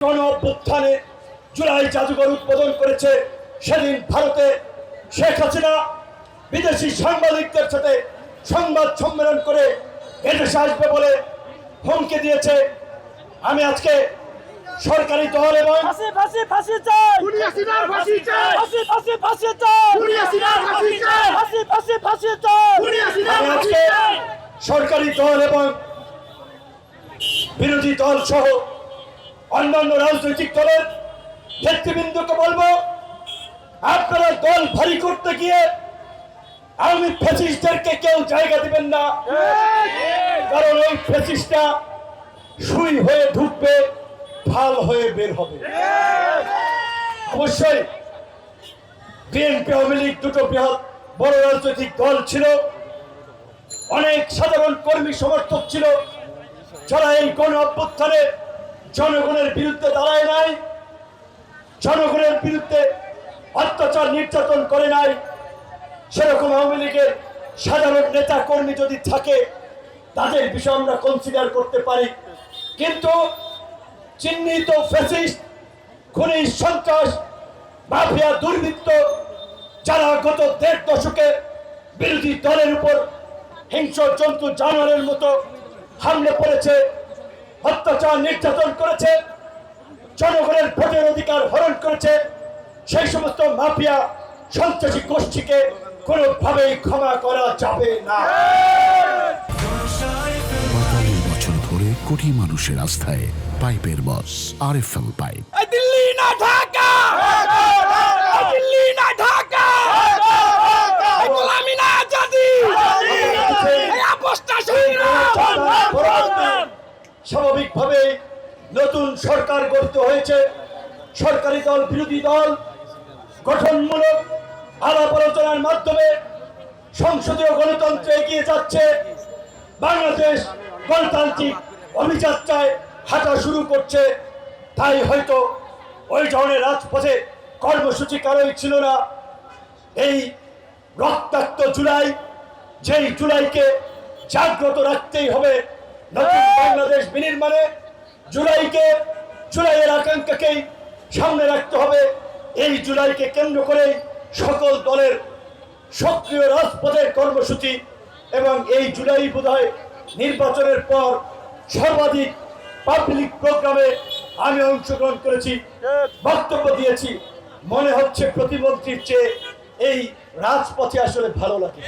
গণ অভ্যুত্থানে জুলাই জাদুঘর উদ্বোধন করেছে, সেদিন ভারতে শেখ হাসিনা বিদেশি সাংবাদিকদের সাথে সংবাদ সম্মেলন করে এদেশে আসবে বলে হুমকি দিয়েছে। আমি আজকে সরকারি দল এবং সরকারি দল এবং বিরোধী দল সহ অন্যান্য রাজনৈতিক দলের নেতৃবৃন্দকে বলবো, আপনারা দল ভারী করতে গিয়ে আওয়ামী ফ্যাসিস্টদেরকে কেউ জায়গা দিবেন না, কারণ ওই ফ্যাসিস্টটা সুই হয়ে ঢুকবে, ফাল হয়ে বের হবে। অবশ্যই বিএনপি আওয়ামী লীগ দুটো বড় রাজনৈতিক দল ছিল, অনেক সাধারণ কর্মী সমর্থক ছিল, যারা এই গণ অভ্যুত্থানে জনগণের বিরুদ্ধে দাঁড়ায় নাই, জনগণের বিরুদ্ধে অত্যাচার নির্যাতন করে নাই। সেরকম আওয়ামী লীগের সাধারণ নেতা কর্মী যদি থাকে তাদের বিষয় আমরা কনসিডার করতে পারি, কিন্তু চিহ্নিত ফ্যাসিস্ট, খুনি, সন্ত্রাস, মাফিয়া, দুর্বৃত্ত যারা গত ১.৫ দশকে বিরোধী দলের উপর হিংস্র জন্তু জানোয়ারের মতো হামলে পড়েছে, অত্যাচার নির্যাতন করেছে, জনগণের ভোটের অধিকার হরণ করেছে, সেই সমস্ত মাফিয়া সন্ত্রাসী গোষ্ঠীকে কোনোভাবেই ক্ষমা করা যাবে না। ৪৫ বছর ধরে কোটি মানুষের আস্থায় পাইপের বস আরএফএল পাইপ। দিল্লি না ঢাকা, দিল্লি না ঢাকা, গোলামি না আজাদি, স্বাভাবিকভাবে নতুন সরকার গঠিত হয়েছে। সরকারি দল বিরোধী দল গঠনমূলক আলাপ আলোচনার মাধ্যমে সংসদীয় গণতন্ত্রে এগিয়ে যাচ্ছে। বাংলাদেশ গণতান্ত্রিক অভিযাত্রায় হাঁটা শুরু করছে। তাই হয়তো ওই ধরনের রাজপথে কর্মসূচি কারোই ছিল না। এই রক্তাক্ত জুলাই, যেই জুলাইকে জাগ্রত রাখতেই হবে নতুন বাংলাদেশ বিনির্মাণে, জুলাইয়ের আকাঙ্ক্ষাকেই সামনে রাখতে হবে। এই জুলাইকে কেন্দ্র করে সকল দলের সক্রিয় রাজপথের কর্মসূচি, এবং এই জুলাই বোধহয় নির্বাচনের পর সর্বাধিক পাবলিক প্রোগ্রামে আমি অংশগ্রহণ করেছি, বক্তব্য দিয়েছি। মনে হচ্ছে প্রতিমন্ত্রীর চেয়ে এই রাজপথে আসলে ভালো লাগে।